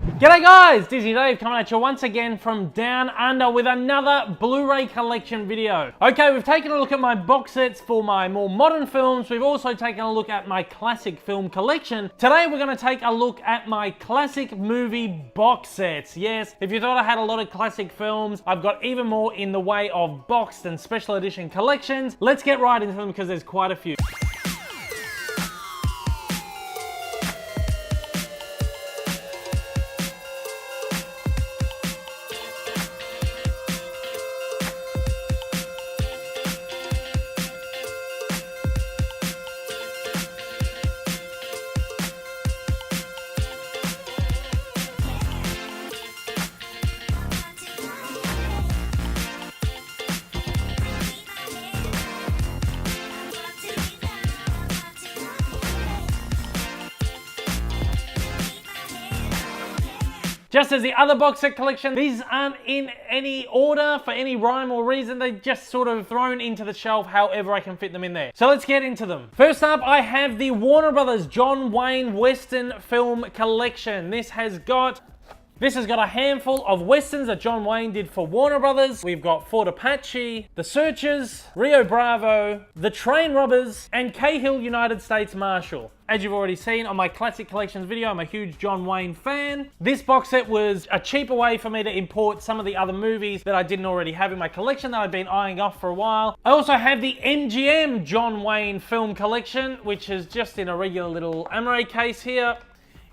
G'day guys, Disney Dave coming at you once again from Down Under with another Blu-ray collection video. Okay, we've taken a look at my box sets for my more modern films. We've also taken a look at my classic film collection. Today we're going to take a look at my classic movie box sets. Yes, if you thought I had a lot of classic films, I've got even more in the way of boxed and special edition collections. Let's get right into them because there's quite a few. Just as the other box set collection, these aren't in any order for any rhyme or reason. They're just sort of thrown into the shelf however I can fit them in there. So let's get into them. First up, I have the Warner Brothers John Wayne Western Film Collection. This has got a handful of westerns that John Wayne did for Warner Brothers. We've got Fort Apache, The Searchers, Rio Bravo, The Train Robbers, and Cahill United States Marshal. As you've already seen on my Classic Collections video, I'm a huge John Wayne fan. This box set was a cheaper way for me to import some of the other movies that I didn't already have in my collection that I've been eyeing off for a while. I also have the MGM John Wayne Film Collection, which is just in a regular little Amaray case here.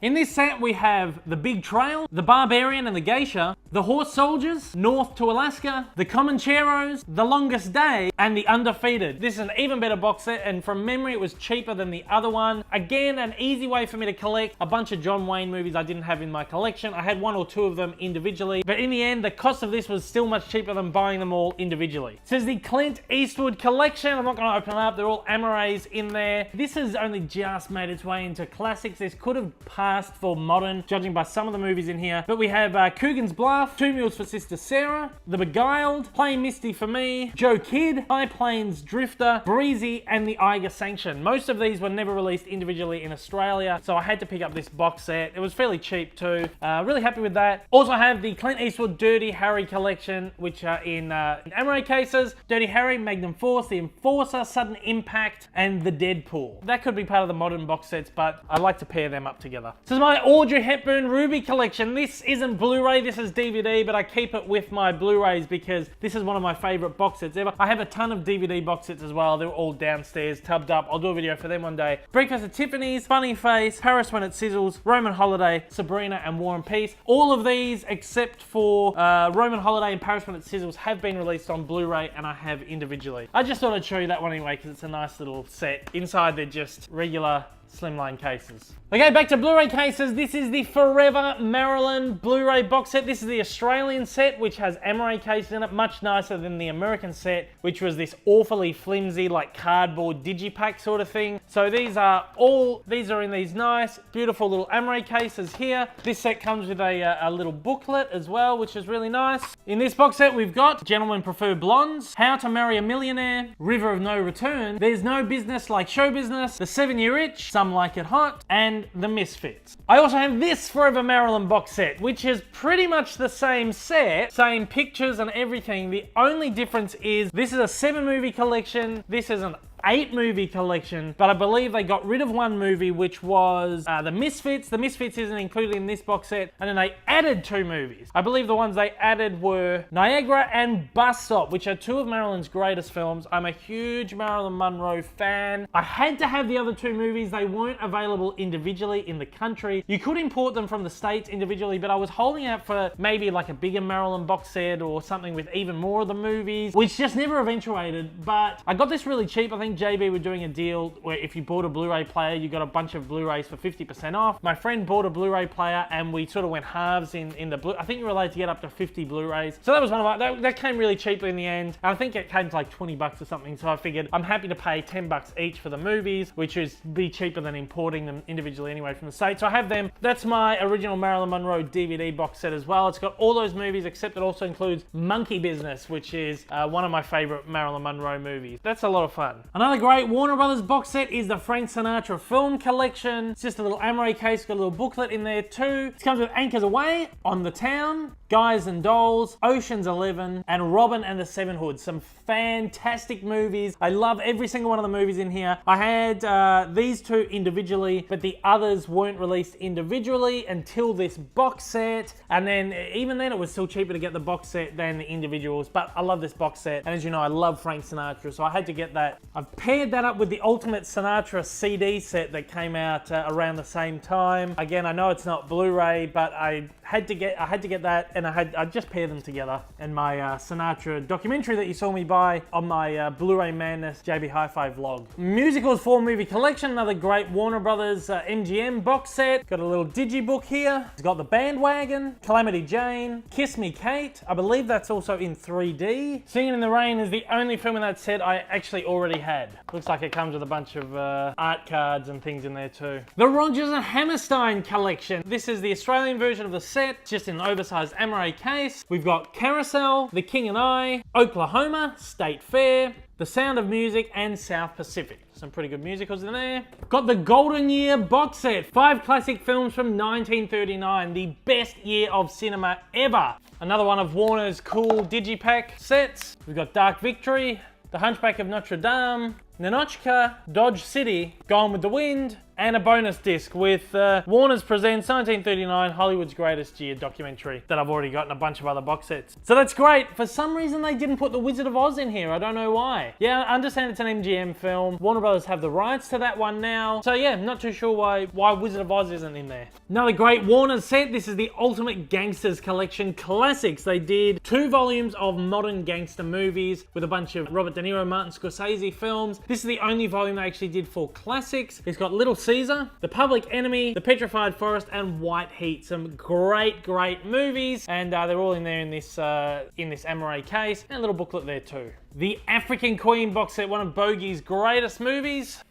In this set, we have The Big Trail, The Barbarian and the Geisha, The Horse Soldiers, North to Alaska, The Comancheros, The Longest Day, and The Undefeated. This is an even better box set, and from memory, it was cheaper than the other one. Again, an easy way for me to collect a bunch of John Wayne movies I didn't have in my collection. I had one or two of them individually, but in the end, the cost of this was still much cheaper than buying them all individually. This is the Clint Eastwood collection. I'm not going to open it up. They're all Amarays in there. This has only just made its way into classics. This could have passed for modern, judging by some of the movies in here. But we have Coogans Bluff, Two Mules for Sister Sarah, The Beguiled, Plain Misty for Me, Joe Kidd, High Plains Drifter, Breezy, and The Eiger Sanction. Most of these were never released individually in Australia, so I had to pick up this box set. It was fairly cheap too. Really happy with that. Also have the Clint Eastwood Dirty Harry collection, which are in Amaray cases. Dirty Harry, Magnum Force, The Enforcer, Sudden Impact, and The Deadpool. That could be part of the modern box sets, but I like to pair them up together. This is my Audrey Hepburn Ruby collection. This isn't Blu-ray, this is DVD, but I keep it with my Blu-rays because this is one of my favorite box sets ever. I have a ton of DVD box sets as well. They're all downstairs, tubbed up. I'll do a video for them one day. Breakfast at Tiffany's, Funny Face, Paris When It Sizzles, Roman Holiday, Sabrina, and War and Peace. All of these, except for Roman Holiday and Paris When It Sizzles, have been released on Blu-ray and I have individually. I just thought I'd show you that one anyway because it's a nice little set. Inside, they're just regular slimline cases. Okay, back to Blu-ray cases. This is the Forever Marylyn Blu-ray box set. This is the Australian set, which has Amaray cases in it, much nicer than the American set, which was this awfully flimsy, like cardboard digipack sort of thing. So these are in these nice, beautiful little Amaray cases here. This set comes with a little booklet as well, which is really nice. In this box set, we've got Gentlemen Prefer Blondes, How to Marry a Millionaire, River of No Return, There's No Business Like Show Business, The 7-Year Itch, Some Like It Hot, and The Misfits. I also have this Forever Marylyn box set, which is pretty much the same set, same pictures and everything. The only difference is this is a 7-movie collection, this is an 8-movie collection, but I believe they got rid of one movie, which was The Misfits. The Misfits isn't included in this box set, and then they added 2 movies. I believe the ones they added were Niagara and Bus Stop, which are 2 of Marylyn's greatest films. I'm a huge Marilyn Monroe fan. I had to have the other 2 movies. They weren't available individually in the country. You could import them from the States individually, but I was holding out for maybe like a bigger Marilyn box set or something with even more of the movies, which just never eventuated, but I got this really cheap. I think JB were doing a deal where if you bought a Blu-ray player, you got a bunch of Blu-rays for 50% off. My friend bought a Blu-ray player and we sort of went halves in the I think you were allowed to get up to 50 Blu-rays. So that was one of my, that came really cheaply in the end. And I think it came to like 20 bucks or something. So I figured I'm happy to pay 10 bucks each for the movies, which is be cheaper than importing them individually anyway from the States. So I have them. That's my original Marilyn Monroe DVD box set as well. It's got all those movies, except it also includes Monkey Business, which is one of my favorite Marilyn Monroe movies. That's a lot of fun. Another great Warner Brothers box set is the Frank Sinatra film collection. It's just a little Amaray case, got a little booklet in there too. It comes with Anchors Away, On the Town, Guys and Dolls, Ocean's 11, and Robin and the Seven Hoods. Some fantastic movies. I love every single one of the movies in here. I had these two individually, but the others weren't released individually until this box set. And then, even then, it was still cheaper to get the box set than the individuals. But I love this box set. And as you know, I love Frank Sinatra, so I had to get that. I've paired that up with the Ultimate Sinatra CD set that came out around the same time. Again, I know it's not Blu-ray, but I had to get that, and I just paired them together. And my Sinatra documentary that you saw me buy on my Blu-ray Madness JB Hi-Fi vlog. Musicals 4-movie collection, another great Warner Brothers MGM box set. Got a little digibook here. It's got The Bandwagon, Calamity Jane, Kiss Me Kate. I believe that's also in 3D. Singing in the Rain is the only film in that set I actually already had. Looks like it comes with a bunch of art cards and things in there too. The Rodgers and Hammerstein collection. This is the Australian version of the set, just in an oversized Amaray case. We've got Carousel, The King and I, Oklahoma, State Fair, The Sound of Music, and South Pacific. Some pretty good musicals in there. Got the Golden Year box set. 5 classic films from 1939. The best year of cinema ever. Another one of Warner's cool digipack sets. We've got Dark Victory, The Hunchback of Notre Dame, Ninochka, Dodge City, Gone with the Wind, and a bonus disc with Warner's Presents 1939 Hollywood's Greatest Year documentary that I've already got in a bunch of other box sets. So that's great. For some reason they didn't put The Wizard of Oz in here. I don't know why. Yeah, I understand it's an MGM film. Warner Brothers have the rights to that one now. So yeah, not too sure why Wizard of Oz isn't in there. Another great Warner set. This is the Ultimate Gangsters Collection Classics. They did 2 volumes of modern gangster movies with a bunch of Robert De Niro, Martin Scorsese films. This is the only volume they actually did for classics. It's got Little Caesar, The Public Enemy, The Petrified Forest, and White Heat. Some great movies, and they're all in there in this Amaray case, and a little booklet there too. The African Queen box set, one of Bogey's greatest movies.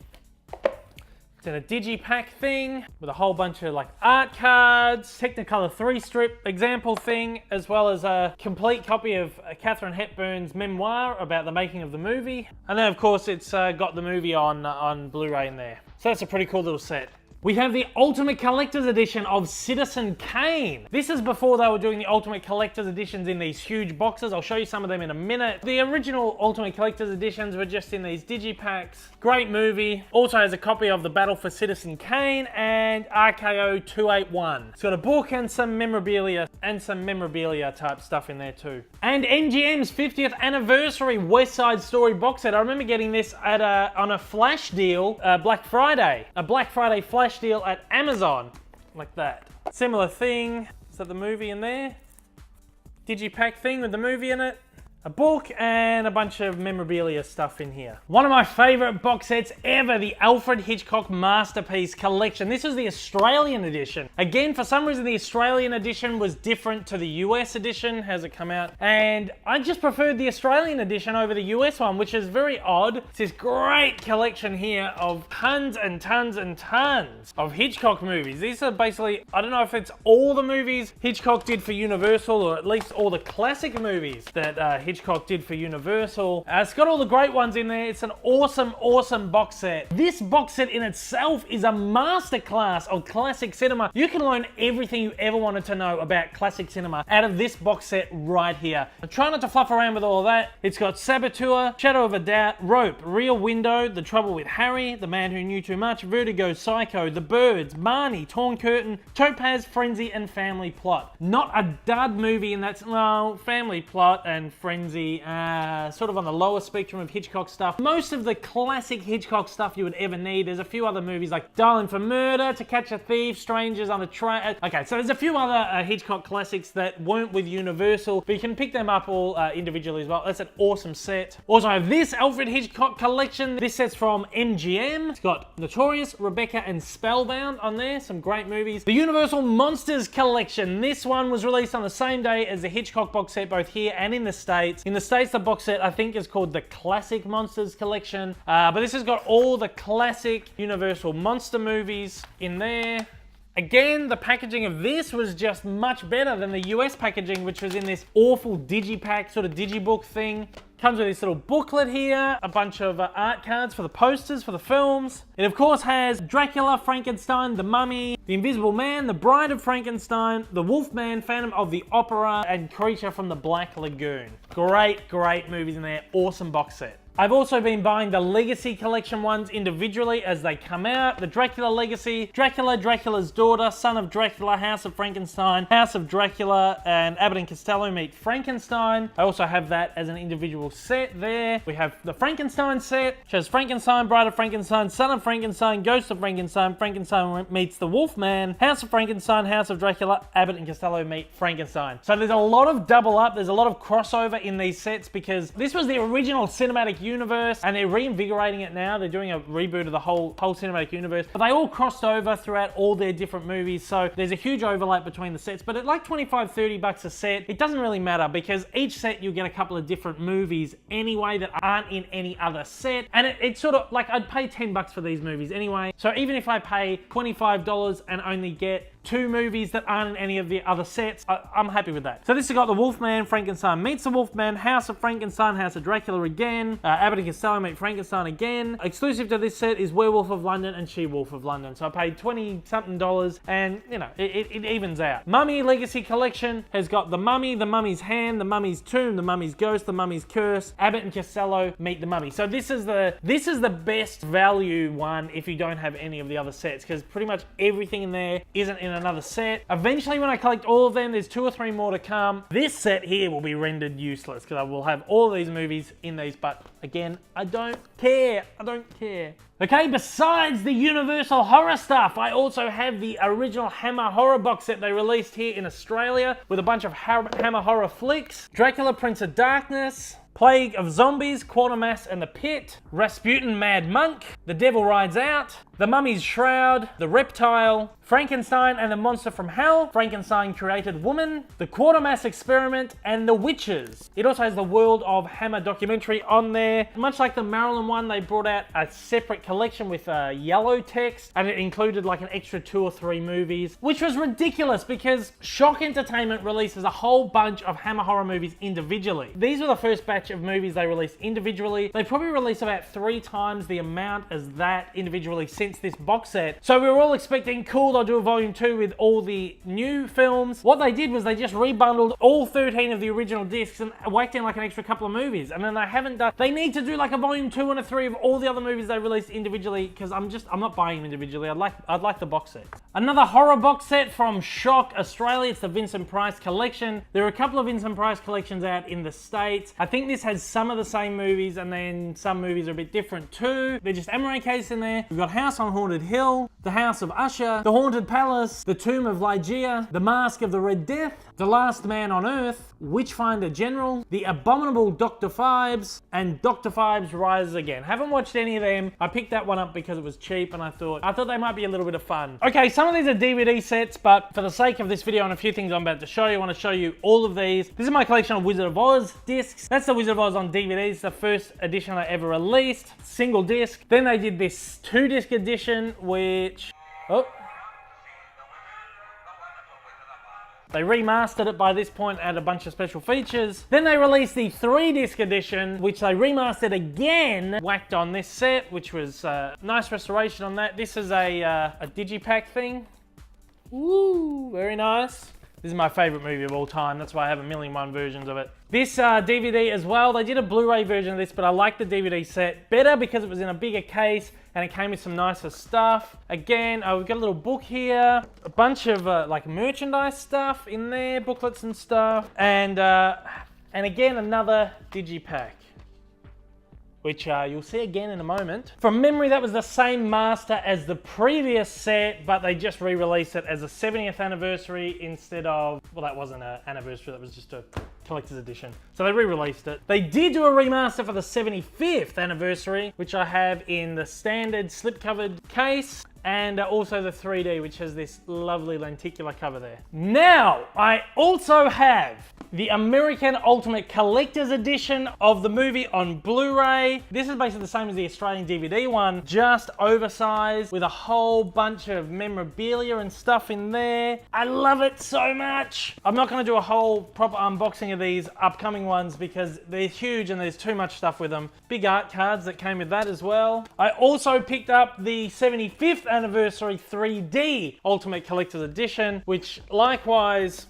It's in a digipack thing with a whole bunch of like art cards, Technicolor 3-strip example thing, as well as a complete copy of Katharine Hepburn's memoir about the making of the movie. And then of course it's got the movie on Blu-ray in there. So that's a pretty cool little set. We have the Ultimate Collector's Edition of Citizen Kane. This is before they were doing the Ultimate Collector's Editions in these huge boxes. I'll show you some of them in a minute. The original Ultimate Collector's Editions were just in these digipacks. Great movie. Also has a copy of The Battle for Citizen Kane and RKO 281. It's got a book and some memorabilia type stuff in there too. And MGM's 50th anniversary West Side Story box set. I remember getting this at on a flash deal, Black Friday. A Black Friday flash deal at Amazon, like that. Similar thing. Is that the movie in there? Digipack thing with the movie in it. A book and a bunch of memorabilia stuff in here. One of my favorite box sets ever, the Alfred Hitchcock Masterpiece Collection. This is the Australian edition. Again, for some reason, the Australian edition was different to the US edition. How's it come out? And I just preferred the Australian edition over the US one, which is very odd. It's this great collection here of tons and tons and tons of Hitchcock movies. These are basically, I don't know if it's all the movies Hitchcock did for Universal, or at least all the classic movies that Hitchcock did for Universal. It's got all the great ones in there. It's an awesome box set. This box set in itself is a masterclass of classic cinema. You can learn everything you ever wanted to know about classic cinema out of this box set right here. I try not to fluff around with all of that. It's got Saboteur, Shadow of a Doubt, Rope, Rear Window, The Trouble with Harry, The Man Who Knew Too Much, Vertigo, Psycho, The Birds, Barney, Torn Curtain, Topaz, Frenzy, and Family Plot. Not a dud movie in that, well, Family Plot and Frenzy, sort of on the lower spectrum of Hitchcock stuff. Most of the classic Hitchcock stuff you would ever need. There's a few other movies like Darling for Murder, To Catch a Thief, Strangers on a Train. Okay, so there's a few other Hitchcock classics that weren't with Universal, but you can pick them up all individually as well. That's an awesome set. Also, I have this Alfred Hitchcock collection. This set's from MGM. It's got Notorious, Rebecca, and Spellbound on there. Some great movies. The Universal Monsters collection. This one was released on the same day as the Hitchcock box set, both here and in the States. In the States, the box set I think is called the Classic Monsters Collection, but this has got all the classic Universal monster movies in there. Again, the packaging of this was just much better than the US packaging, which was in this awful digipack sort of digibook thing. Comes with this little booklet here, a bunch of art cards for the posters, for the films. It of course has Dracula, Frankenstein, the Mummy, the Invisible Man, the Bride of Frankenstein, the Wolfman, Phantom of the Opera, and Creature from the Black Lagoon. Great, great movies in there. Awesome box set. I've also been buying the Legacy Collection ones individually as they come out. The Dracula Legacy, Dracula, Dracula's Daughter, Son of Dracula, House of Frankenstein, House of Dracula, and Abbott and Costello Meet Frankenstein. I also have that as an individual set there. We have the Frankenstein set, which has Frankenstein, Bride of Frankenstein, Son of Frankenstein, Ghost of Frankenstein, Frankenstein meets the Wolfman, House of Frankenstein, House of Dracula, Abbott and Costello Meet Frankenstein. So there's a lot of double up, there's a lot of crossover in these sets because this was the original cinematic universe and they're reinvigorating it now. They're doing a reboot of the whole cinematic universe, but they all crossed over throughout all their different movies, so there's a huge overlap between the sets. But at like 25-30 bucks a set, it doesn't really matter because each set you get a couple of different movies anyway that aren't in any other set, and it's sort of like I'd pay 10 bucks for these movies anyway, so even if I pay $25 and only get 2 movies that aren't in any of the other sets, I'm happy with that. So this has got the Wolfman, Frankenstein meets the Wolfman, House of Frankenstein, House of Dracula again, Abbott and Costello Meet Frankenstein again. Exclusive to this set is Werewolf of London and She-Wolf of London. So I paid $20-something and you know, it evens out. Mummy Legacy Collection has got the Mummy, the Mummy's Hand, the Mummy's Tomb, the Mummy's Ghost, the Mummy's Curse, Abbott and Costello Meet the Mummy. So this is the best value one if you don't have any of the other sets, because pretty much everything in there isn't in another set. Eventually, when I collect all of them, there's 2 or 3 more to come. This set here will be rendered useless because I will have all of these movies in these, but again, I don't care. I don't care. Okay, besides the Universal horror stuff, I also have the original Hammer horror box set they released here in Australia with a bunch of Hammer horror flicks. Dracula, Prince of Darkness, Plague of Zombies, Quatermass and the Pit, Rasputin, Mad Monk, The Devil Rides Out, The Mummy's Shroud, The Reptile, Frankenstein and the Monster from Hell, Frankenstein Created Woman, The Quatermass Experiment, and The Witches. It also has the World of Hammer documentary on there. Much like the Marylyn one, they brought out a separate collection with yellow text, and it included like an extra 2 or 3 movies, which was ridiculous because Shock Entertainment releases a whole bunch of Hammer horror movies individually. These were the first batch of movies they released individually. They probably released about 3 times the amount as that individually since this box set. So we were all expecting, cool, they'll do a volume 2 with all the new films. What they did was they just rebundled all 13 of the original discs and whacked in like an extra couple of movies. And then they haven't done, they need to do like a volume 2 and a 3 of all the other movies they released individually, because I'm not buying them individually. I'd like the box set. Another horror box set from Shock Australia. It's the Vincent Price collection. There are a couple of Vincent Price collections out in the States. I think this has some of the same movies and then some movies are a bit different too. They're just Amaray case in there. We've got House on Haunted Hill, The House of Usher, The Haunted Palace, The Tomb of Ligeia, The Mask of the Red Death, The Last Man on Earth, Witchfinder General, The Abominable Dr. Phibes, and Dr. Phibes Rises Again. Haven't watched any of them. I picked that one up because it was cheap and I thought they might be a little bit of fun. Okay, some of these are DVD sets, but for the sake of this video and a few things I'm about to show you, I want to show you all of these. This is my collection of Wizard of Oz discs. That's the Wizard of Oz on DVD. It's the first edition I ever released. Single disc. Then they did this 2-disc edition, which... oh. They remastered it by this point, added a bunch of special features. Then they released the 3-disc edition, which they remastered again, whacked on this set, which was nice restoration on that. This is a digipack thing. Woo, very nice. This is my favorite movie of all time. That's why I have 1,000,001 versions of it. This DVD as well, they did a Blu-ray version of this, but I like the DVD set better because it was in a bigger case and it came with some nicer stuff. Again, we've got a little book here, a bunch of like merchandise stuff in there, booklets and stuff, and again, another digipack, which you'll see again in a moment. From memory, that was the same master as the previous set, but they just re-released it as a 70th anniversary instead of, well, that wasn't an anniversary, that was just a collector's edition. So they re-released it. They did do a remaster for the 75th anniversary, which I have in the standard slip-covered case, and also the 3D, which has this lovely lenticular cover there. Now, I also have the American Ultimate Collector's Edition of the movie on Blu-ray. This is basically the same as the Australian DVD one, just oversized with a whole bunch of memorabilia and stuff in there. I love it so much. I'm not going to do a whole proper unboxing of these upcoming ones because they're huge and there's too much stuff with them. Big art cards that came with that as well. I also picked up the 75th anniversary 3D Ultimate Collector's Edition, which likewise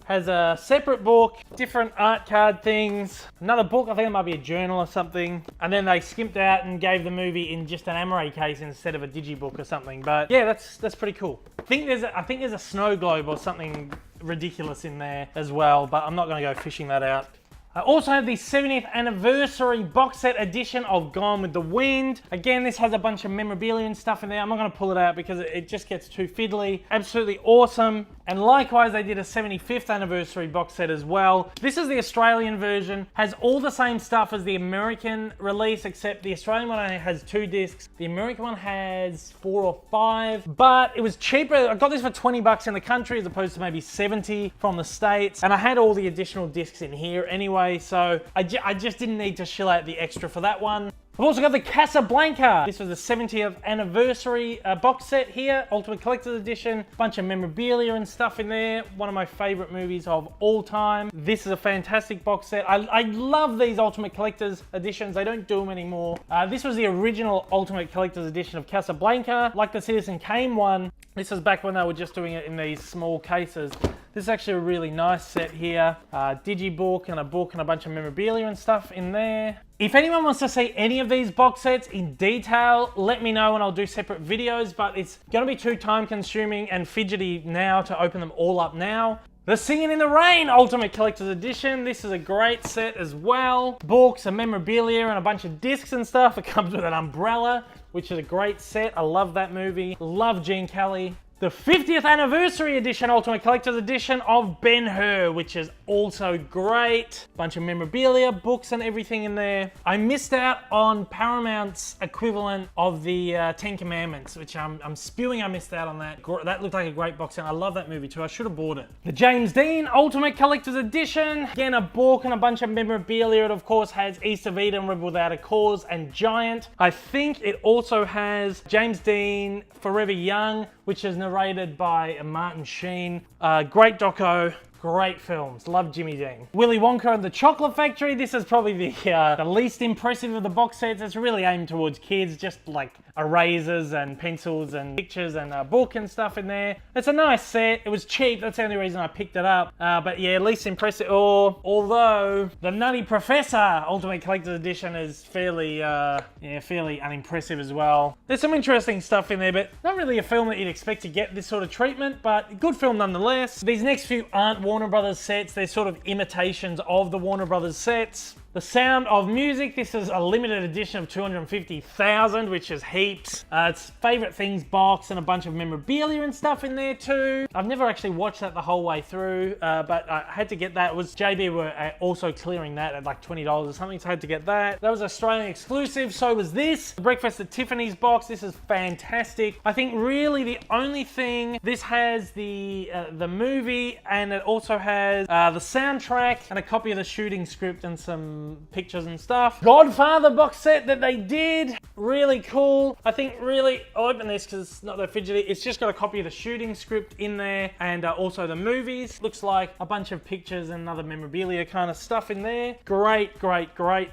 has a separate book, different art card things, another book, I think it might be a journal or something, and then they skimped out and gave the movie in just an Amaray case instead of a digibook or something. But yeah, that's pretty cool. I think there's a snow globe or something ridiculous in there as well, but I'm not going to go fishing that out. I also have the 70th anniversary box set edition of Gone with the Wind. Again, this has a bunch of memorabilia and stuff in there. I'm not going to pull it out because it just gets too fiddly. Absolutely awesome. And likewise, they did a 75th anniversary box set as well. This is the Australian version. Has all the same stuff as the American release, except the Australian one only has 2 discs. The American one has 4 or 5, but it was cheaper. I got this for 20 bucks in the country as opposed to maybe 70 from the States. And I had all the additional discs in here anyway, so I just didn't need to shill out the extra for that one. I've also got the Casablanca. This was the 70th anniversary box set here, Ultimate Collector's Edition. Bunch of memorabilia and stuff in there. One of my favorite movies of all time. This is a fantastic box set. I love these Ultimate Collector's Editions. They don't do them anymore. This was the original Ultimate Collector's Edition of Casablanca. Like the Citizen Kane one. This is back when they were just doing it in these small cases. This is actually a really nice set here. Digibook and a book and a bunch of memorabilia and stuff in there. If anyone wants to see any of these box sets in detail, let me know and I'll do separate videos, but it's going to be too time consuming and fidgety now to open them all up now. The Singing in the Rain Ultimate Collector's Edition. This is a great set as well. Books and memorabilia and a bunch of discs and stuff. It comes with an umbrella, which is a great set. I love that movie. Love Gene Kelly. The 50th Anniversary Edition Ultimate Collector's Edition of Ben-Hur, which is also great. Bunch of memorabilia, books and everything in there. I missed out on Paramount's equivalent of the 10 Commandments, which I'm spewing I missed out on that. That looked like a great box set. I love that movie too. I should have bought it. The James Dean Ultimate Collector's Edition. Again, a book and a bunch of memorabilia. It of course has East of Eden, Rebel Without a Cause and Giant. I think it also has James Dean Forever Young, which is narrated by Martin Sheen. Great doco, great films. Love Jimmy Dean. Willy Wonka and the Chocolate Factory. This is probably the least impressive of the box sets. It's really aimed towards kids, just like erasers and pencils and pictures and a book and stuff in there. It's a nice set. It was cheap. That's the only reason I picked it up. But yeah, least impressive. Although the Nutty Professor Ultimate Collector's Edition is fairly unimpressive as well. There's some interesting stuff in there, but not really a film that you'd expect to get this sort of treatment, but good film nonetheless. These next few aren't Warner Brothers sets. They're sort of imitations of the Warner Brothers sets. The Sound of Music. This is a limited edition of 250,000, which is heaps. It's Favorite Things box and a bunch of memorabilia and stuff in there too. I've never actually watched that the whole way through, but I had to get that. It was JB were also clearing that at like $20 or something, so I had to get that. That was Australian exclusive. So was this. The Breakfast at Tiffany's box. This is fantastic. I think really the only thing, this has the movie and it also has the soundtrack and a copy of the shooting script and some pictures and stuff. Godfather box set that they did. Really cool. I think really, I'll open this because it's not that fidgety. It's just got a copy of the shooting script in there and also the movies. Looks like a bunch of pictures and other memorabilia kind of stuff in there. Great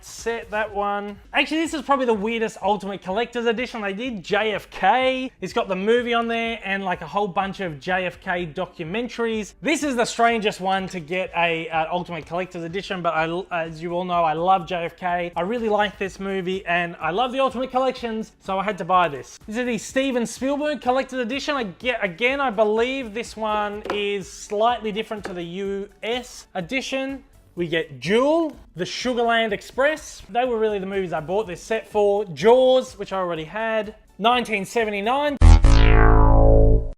set, that one. Actually, this is probably the weirdest Ultimate Collector's Edition they did. JFK. It's got the movie on there and like a whole bunch of JFK documentaries. This is the strangest one to get a Ultimate Collector's Edition, but as you all know, I love JFK. I really like this movie and I love the Ultimate Collections, so I had to buy this. This is the Steven Spielberg Collector's Edition. Again, I believe this one is slightly different to the US edition. We get Jewel, The Sugarland Express. They were really the movies I bought this set for. Jaws, which I already had. 1979.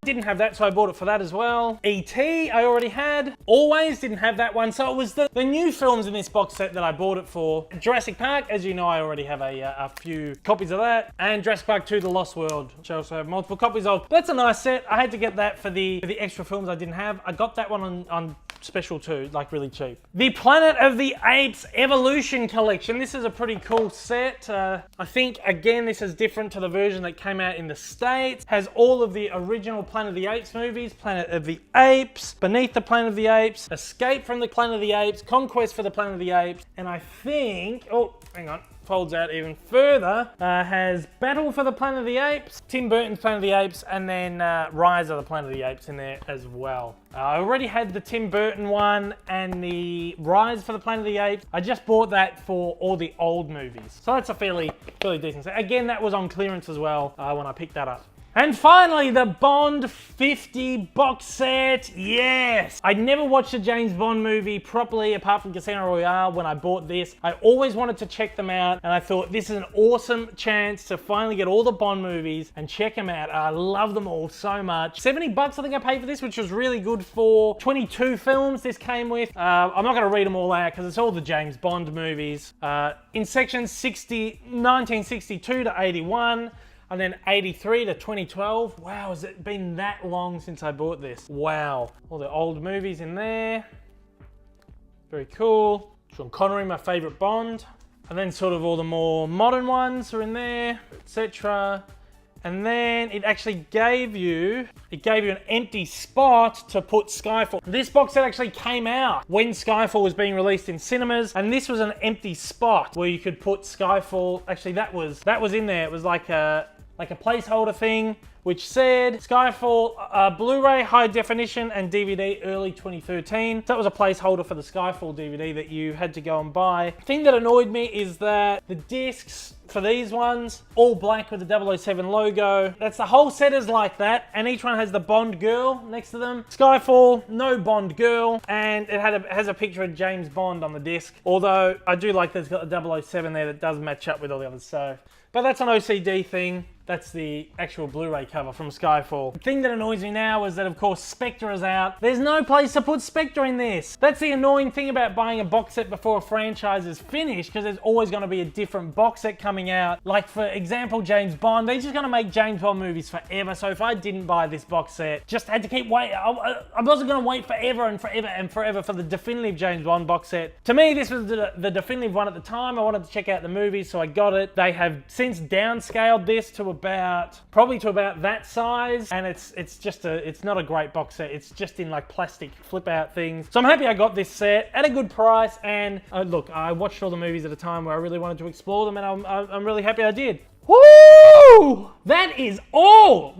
Didn't have that, so I bought it for that as well. E.T. I already had. Always didn't have that one. So it was the new films in this box set that I bought it for. Jurassic Park, as you know, I already have a few copies of that. And Jurassic Park 2, The Lost World, which I also have multiple copies of. But that's a nice set. I had to get that for the extra films I didn't have. I got that one on special too, like really cheap. The Planet of the Apes Evolution Collection. This is a pretty cool set. I think, again, this is different to the version that came out in the States. Has all of the original Planet of the Apes movies, Planet of the Apes, Beneath the Planet of the Apes, Escape from the Planet of the Apes, Conquest for the Planet of the Apes, and I think, oh, hang on, folds out even further, has Battle for the Planet of the Apes, Tim Burton's Planet of the Apes, and then Rise of the Planet of the Apes in there as well. I already had the Tim Burton one and the Rise for the Planet of the Apes. I just bought that for all the old movies. So that's a fairly decent set. Again, that was on clearance as well when I picked that up. And finally, the Bond 50 box set. Yes! I never watched a James Bond movie properly apart from Casino Royale when I bought this. I always wanted to check them out, and I thought this is an awesome chance to finally get all the Bond movies and check them out. I love them all so much. 70 bucks I think I paid for this, which was really good for 22 films this came with. I'm not going to read them all out because it's all the James Bond movies. In sections 1962 to 81, and then 83 to 2012. Wow, has it been that long since I bought this? Wow. All the old movies in there. Very cool. Sean Connery, my favorite Bond. And then sort of all the more modern ones are in there, etc. And then it actually gave you an empty spot to put Skyfall. This box set actually came out when Skyfall was being released in cinemas, and this was an empty spot where you could put Skyfall. Actually, that was in there. It was like a placeholder thing, which said Skyfall Blu-ray high definition and DVD early 2013. So that was a placeholder for the Skyfall DVD that you had to go and buy. The thing that annoyed me is that the discs for these ones, all black with the 007 logo. That's the whole set is like that, and each one has the Bond girl next to them. Skyfall, no Bond girl, and it has a picture of James Bond on the disc. Although I do like that it's got the 007 there that does match up with all the others. So, but that's an OCD thing. That's the actual Blu-ray cover from Skyfall. The thing that annoys me now is that, of course, Spectre is out. There's no place to put Spectre in this. That's the annoying thing about buying a box set before a franchise is finished, because there's always going to be a different box set coming out. Like, for example, James Bond. They're just going to make James Bond movies forever. So if I didn't buy this box set, just had to keep waiting. I wasn't going to wait forever and forever and forever for the definitive James Bond box set. To me, this was the definitive one at the time. I wanted to check out the movies, so I got it. They have since downscaled this to probably to about that size, and it's not a great box set. It's just in like plastic flip out things. So I'm happy I got this set at a good price, and look, I watched all the movies at a time where I really wanted to explore them, and I'm really happy I did. Woo! That is all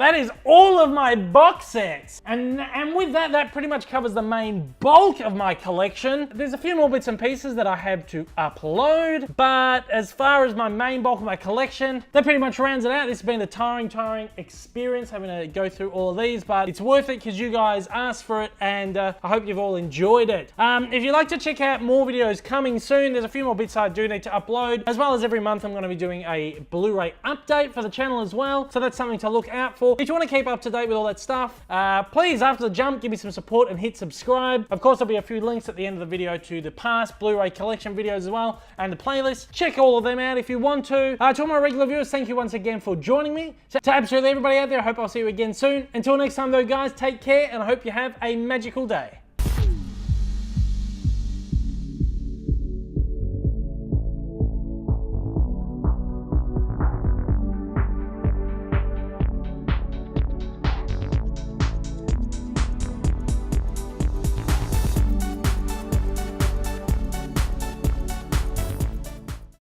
of my box sets. And with that pretty much covers the main bulk of my collection. There's a few more bits and pieces that I have to upload, but as far as my main bulk of my collection, that pretty much rounds it out. This has been a tiring experience having to go through all of these, but it's worth it because you guys asked for it, and I hope you've all enjoyed it. If you'd like to check out more videos coming soon, there's a few more bits I do need to upload, as well as every month I'm going to be doing a Blu-ray update for the channel as well, so that's something to look out for. If you want to keep up to date with all that stuff, please, after the jump, give me some support and hit subscribe. Of course, there'll be a few links at the end of the video to the past Blu-ray collection videos as well, and the playlist. Check all of them out if you want to. To all my regular viewers, thank you once again for joining me. To absolutely everybody out there, I hope I'll see you again soon. Until next time though, guys, take care, and I hope you have a magical day.